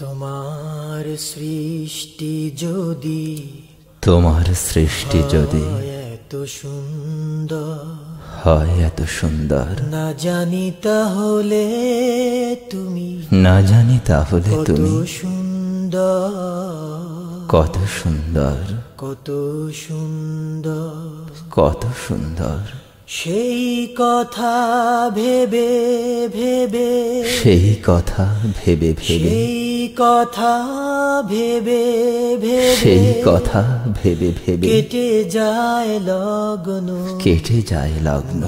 তোমার সৃষ্টি যদি এত সুন্দর হয়, এত সুন্দর না জানি তাহলে তুমি সুন্দর, কত সুন্দর, কত সুন্দর, কত সুন্দর। সেই কথা ভেবে ভেবে, সেই কথা ভেবে ভেবে, সেই কথা ভেবে ভেবে, সেই কথা ভেবে ভেবে কেটে যায় লগ্ন, কেটে যায় লগ্ন,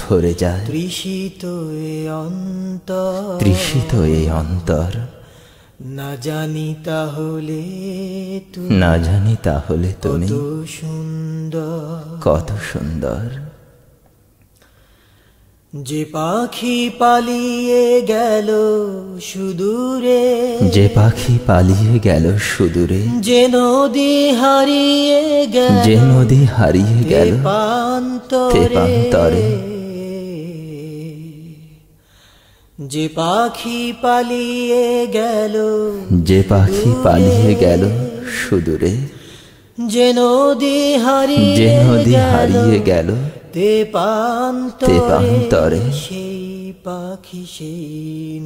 ভরে যায় তৃষিত এ অন্তর, তৃষিত এই অন্তর। না জানি তাহলে তুমি কত সুন্দর, কত সুন্দর। যে পাখি পালিয়ে গেল সুদূরে, যে পাখি পালিয়ে গেল সুদূরে, যে নদী হারিয়ে গেল, যে নদী হারিয়ে গেল তেপান্তরে, যে পাখি পালিয়ে গেল, যে পাখি পালিয়ে গেল সুদূরে, যে নদী হারিয়ে গেল তেপান্তরে, সেই পাখি সেই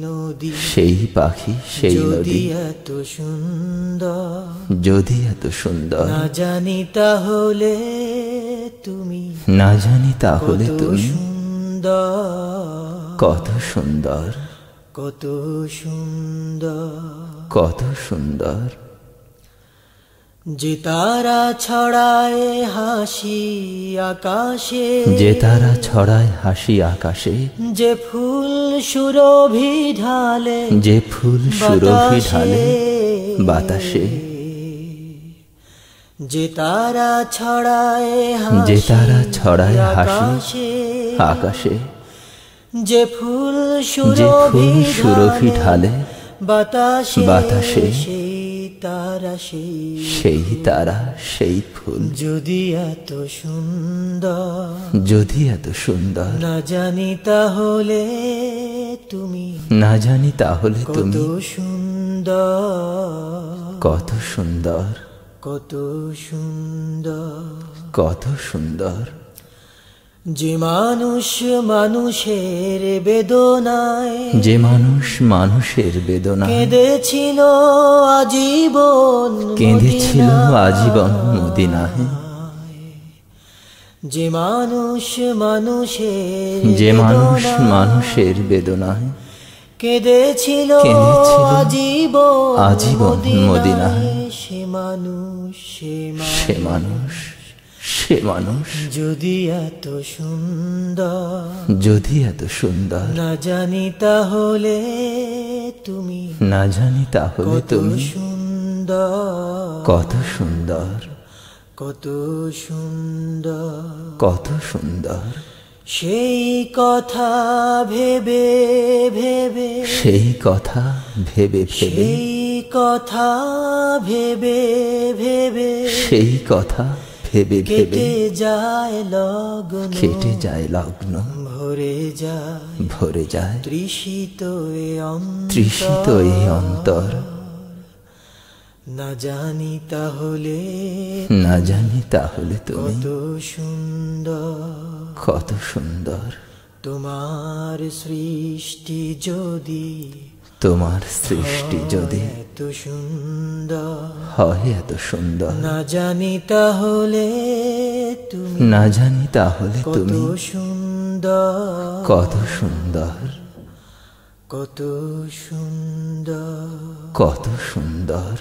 নদী, সেই পাখি সেই নদী, এত সুন্দর, যদি এত সুন্দর না জানি তাহলে তুমি সুন্দর, কত সুন্দর, কত সুন্দর, কত সুন্দর। যে তারা ছড়ায় হাসি আকাশে, যে তারা ছড়ায় হাসি আকাশে, যে ফুল সুরভি ঢালে, যে ফুল সুরভি ঢালে বাতাসে, যে তারা ছড়ায় যে তারা ছড়ায় হাসি আকাশে, যে ফুল সুরভি ঢালে বাতাসে, সেই তারা সেই ফুল, যদি এত সুন্দর, যদি এত সুন্দর না জানি তাহলে তুমি কত সুন্দর, কত সুন্দর, কত সুন্দর, কত সুন্দর। যে মানুষ মানুষের বেদনায়, যে মানুষ মানুষের বেদনায় কেঁদেছিল আজীবন, মদিনায়, যে মানুষ যে মানুষ মানুষের বেদনায় কেঁদেছিল আজীবন মদিনায়, সে মানুষ যদি এত সুন্দর, না জানি তাহলে তুমি সুন্দর, কত সুন্দর, কত সুন্দর, কত সুন্দর। সেই কথা ভেবে ভেবে, সেই কথা ভেবে ভেবে, সেই কথা ভেবে ভেবে, সেই কথা ভেবে ভেবে কেটে যায় লগ্ন, ভরে যায় তৃষিত এ অন্তর, না জানি তাহলে তুমি কত সুন্দর, কত সুন্দর। তোমার সৃষ্টি যদি এত সুন্দর হয়, এত সুন্দর না জানি তাহলে তুমি সুন্দর, কত সুন্দর, কত সুন্দর, কত সুন্দর।